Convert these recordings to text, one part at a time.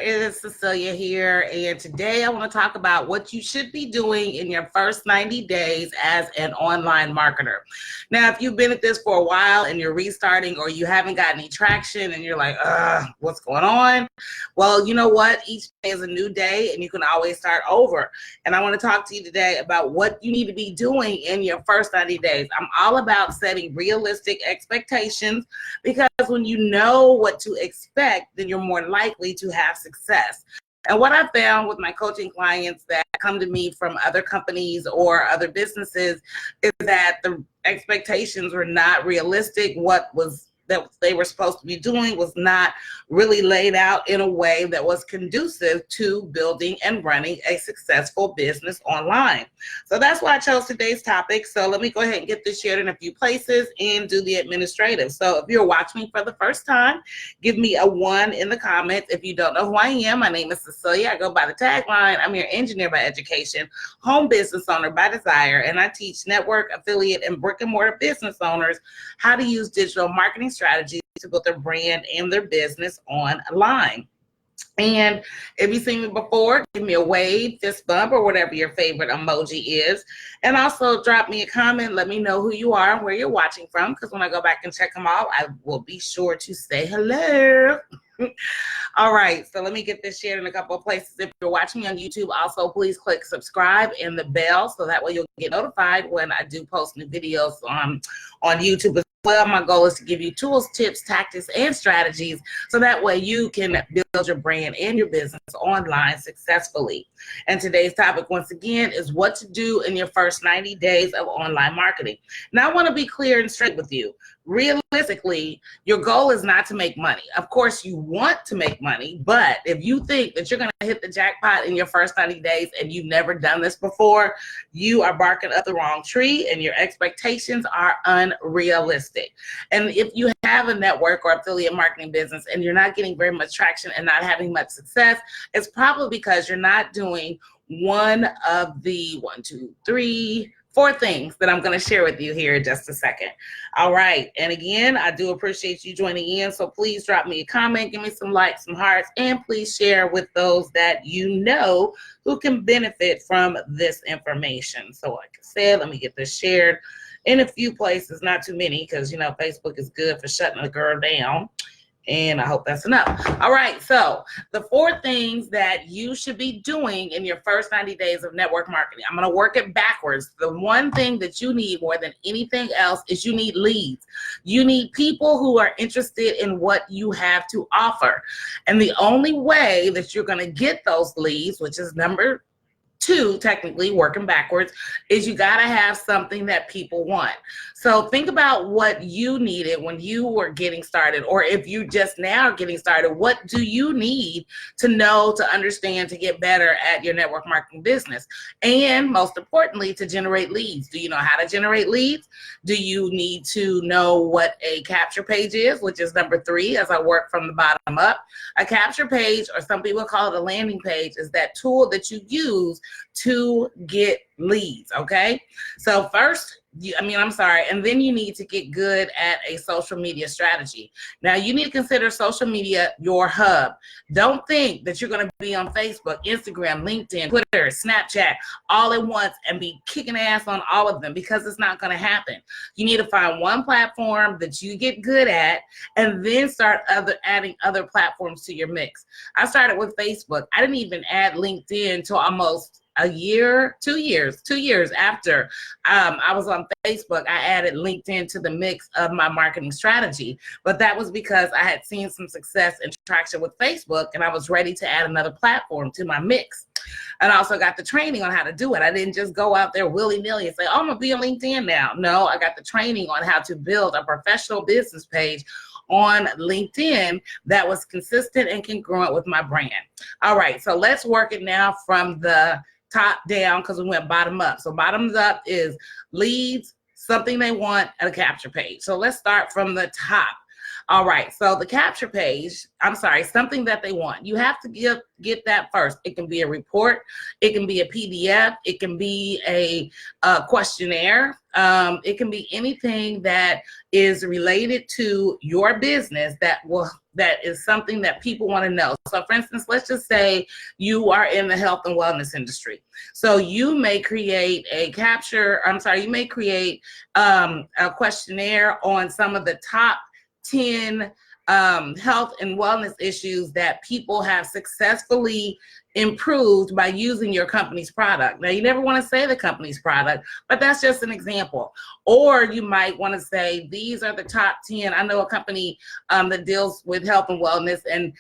it is Cecilia here, and today I want to talk about what you should be doing in your first 90 days as an online marketer. Now, if you've been at this for a while and you're restarting or you haven't got any traction and you're like, what's going on? Well, you know what? Each day is a new day and you can always start over. And I want to talk to you today about what you need to be doing in your first 90 days. I'm all about setting realistic expectations, because when you know what to expect, then you're more likely to have success. And what I found with my coaching clients that come to me from other companies or other businesses is that the expectations were not realistic. What they were supposed to be doing was not really laid out in a way that was conducive to building and running a successful business online. So that's why I chose today's topic. So let me go ahead and get this shared in a few places and do the administrative. So if you're watching me for the first time, give me a 1 in the comments. If you don't know who I am, my name is Cecilia. I go by the tagline, I'm your engineer by education, home business owner by desire, and I teach network, affiliate, and brick and mortar business owners how to use digital marketing strategies to build their brand and their business online. And if you've seen me before, give me a wave, fist bump, or whatever your favorite emoji is. And also drop me a comment. Let me know who you are and where you're watching from, because when I go back and check them all, I will be sure to say hello. All right, so let me get this shared in a couple of places. If you're watching me on YouTube, also please click subscribe and the bell, so that way you'll get notified when I do post new videos on YouTube as well. My goal is to give you tools, tips, tactics, and strategies, so that way you can build your brand and your business online successfully. And today's topic, once again, is what to do in your first 90 days of online marketing. Now, I want to be clear and straight with you. Realistically, your goal is not to make money. Of course, you want to make money, but if you think that you're going to hit the jackpot in your first 90 days and you've never done this before, you are barking up the wrong tree and your expectations are unrealistic. And if you have a network or affiliate marketing business and you're not getting very much traction and not having much success, it's probably because you're not doing one of the 4 things that I'm going to share with you here in just a second. All right. And again, I do appreciate you joining in. So please drop me a comment, give me some likes, some hearts, and please share with those that you know who can benefit from this information. So like I said, let me get this shared in a few places, not too many, because, you know, Facebook is good for shutting a girl down. And I hope that's enough. All right, so the 4 things that you should be doing in your first 90 days of network marketing. I'm going to work it backwards. The one thing that you need more than anything else is you need leads. You need people who are interested in what you have to offer. And the only way that you're going to get those leads, which is number 2, technically working backwards, is you got to have something that people want. So think about what you needed when you were getting started, or if you just now getting started, what do you need to know, to understand, to get better at your network marketing business? And most importantly, to generate leads. Do you know how to generate leads? Do you need to know what a capture page is, which is number 3, as I work from the bottom up? A capture page, or some people call it a landing page, is that tool that you use to get leads. Okay, so first, and then you need to get good at a social media strategy. Now, you need to consider social media your hub. Don't think that you're going to be on Facebook, Instagram, LinkedIn, Twitter, Snapchat all at once and be kicking ass on all of them, because it's not going to happen. You need to find one platform that you get good at and then start adding other platforms to your mix. I started with Facebook. I didn't even add LinkedIn till almost a year, 2 years after I was on Facebook. I added LinkedIn to the mix of my marketing strategy, but that was because I had seen some success and traction with Facebook, and I was ready to add another platform to my mix. And I also got the training on how to do it. I didn't just go out there willy-nilly and say, oh, I'm gonna be on LinkedIn now. No, I got the training on how to build a professional business page on LinkedIn that was consistent and congruent with my brand. All right, so let's work it now from the top down, because we went bottom up. So bottoms up is leads, something they want, and a capture page. So let's start from the top. All right, so the capture page, something that they want. You have to get that first. It can be a report, it can be a PDF, it can be a questionnaire, it can be anything that is related to your business that will that is something that people want to know. So for instance, let's just say you are in the health and wellness industry. So you may create a questionnaire on some of the top 10 health and wellness issues that people have successfully improved by using your company's product. Now, you never want to say the company's product, but that's just an example. Or you might want to say, these are the top 10. I know a company that deals with health and wellness and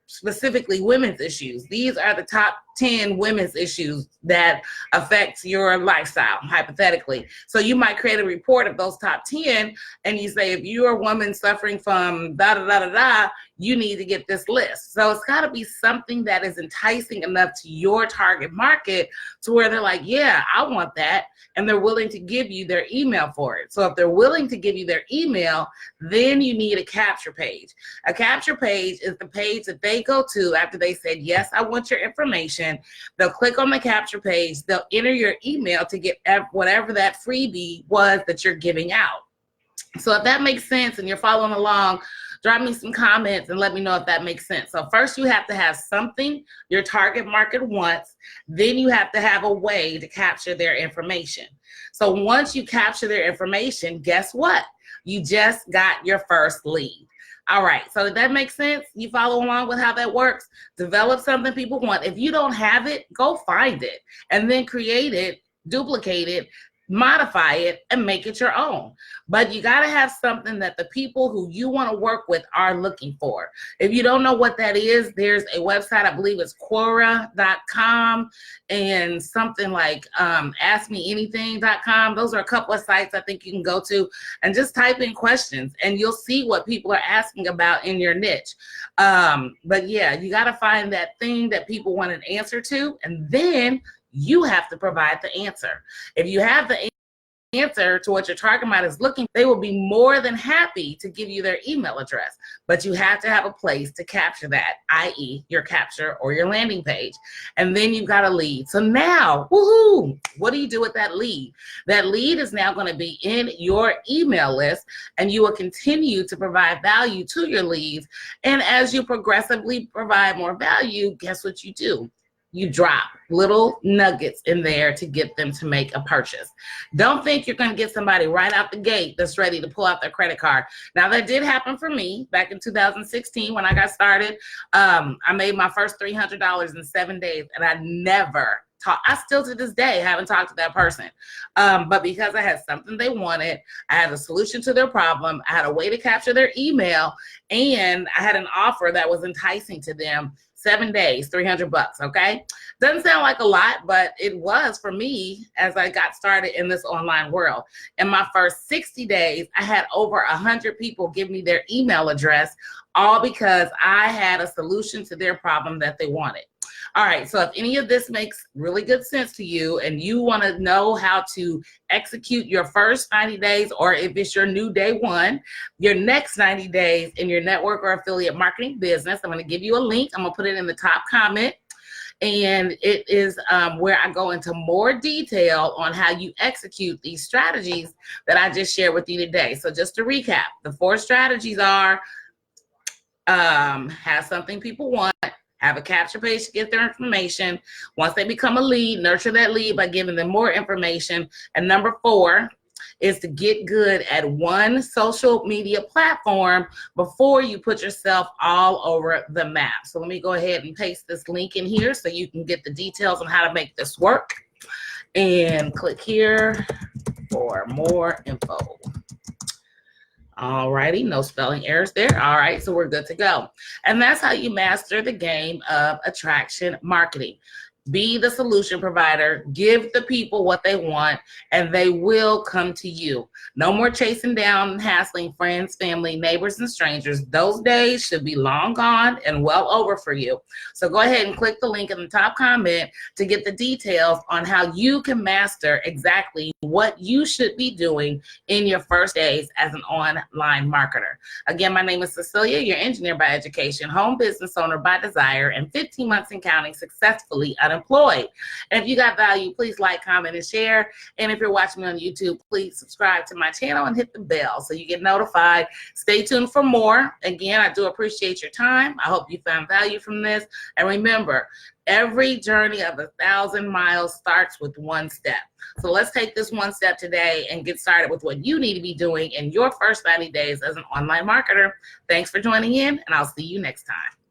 specifically women's issues. These are the top 10 women's issues that affect your lifestyle, hypothetically. So you might create a report of those top 10, and you say, if you're a woman suffering from da da da da da, you need to get this list. So it's got to be something that is enticing enough to your target market to where they're like, yeah, I want that. And they're willing to give you their email for it. So if they're willing to give you their email, then you need a capture page. A capture page is the page that they go to after they said, yes, I want your information. They'll click on the capture page. They'll enter your email to get whatever that freebie was that you're giving out. So if that makes sense and you're following along, drop me some comments and let me know if that makes sense. So first you have to have something your target market wants. Then you have to have a way to capture their information. So once you capture their information, guess what? You just got your first lead. All right, so did that make sense? You follow along with how that works? Develop something people want. If you don't have it, go find it and then create it, duplicate it, modify it, and make it your own. But you got to have something that the people who you want to work with are looking for. If you don't know what that is, there's a website, I believe it's Quora.com and something like AskMeAnything.com. Those are a couple of sites I think you can go to and just type in questions and you'll see what people are asking about in your niche. But yeah, you got to find that thing that people want an answer to, and then you have to provide the answer. If you have the answer to what your target market is looking, they will be more than happy to give you their email address. But you have to have a place to capture that, i.e. your capture or your landing page. And then you've got a lead. So now, woohoo, what do you do with that lead? That lead is now going to be in your email list, and you will continue to provide value to your leads. And as you progressively provide more value, guess what you do? You drop little nuggets in there to get them to make a purchase. Don't think you're going to get somebody right out the gate that's ready to pull out their credit card. Now, that did happen for me back in 2016 when I got started. I made my first $300 in 7 days, and I never talked. I still to this day haven't talked to that person. But because I had something they wanted, I had a solution to their problem, I had a way to capture their email, and I had an offer that was enticing to them. 7 days, $300, okay? Doesn't sound like a lot, but it was for me as I got started in this online world. In my first 60 days, I had over 100 people give me their email address, all because I had a solution to their problem that they wanted. All right, so if any of this makes really good sense to you and you want to know how to execute your first 90 days, or if it's your new day one, your next 90 days in your network or affiliate marketing business, I'm going to give you a link. I'm going to put it in the top comment. And it is where I go into more detail on how you execute these strategies that I just shared with you today. So just to recap, the 4 strategies are have something people want, have a capture page to get their information. Once they become a lead, nurture that lead by giving them more information. And number 4 is to get good at one social media platform before you put yourself all over the map. So let me go ahead and paste this link in here so you can get the details on how to make this work. And click here for more info. All righty, no spelling errors there. All right, so we're good to go. And that's how you master the game of attraction marketing. Be the solution provider, give the people what they want, and they will come to you. No more chasing down and hassling friends, family, neighbors, and strangers. Those days should be long gone and well over for you. So go ahead and click the link in the top comment to get the details on how you can master exactly what you should be doing in your first days as an online marketer. Again, my name is Cecilia, your engineer by education, home business owner by desire, and 15 months in counting, successfully unemployed unemployed. And if you got value, please like, comment, and share. And if you're watching me on YouTube, please subscribe to my channel and hit the bell so you get notified. Stay tuned for more. Again, I do appreciate your time. I hope you found value from this. And remember, every journey of 1,000 miles starts with one step. So let's take this one step today and get started with what you need to be doing in your first 90 days as an online marketer. Thanks for joining in, and I'll see you next time.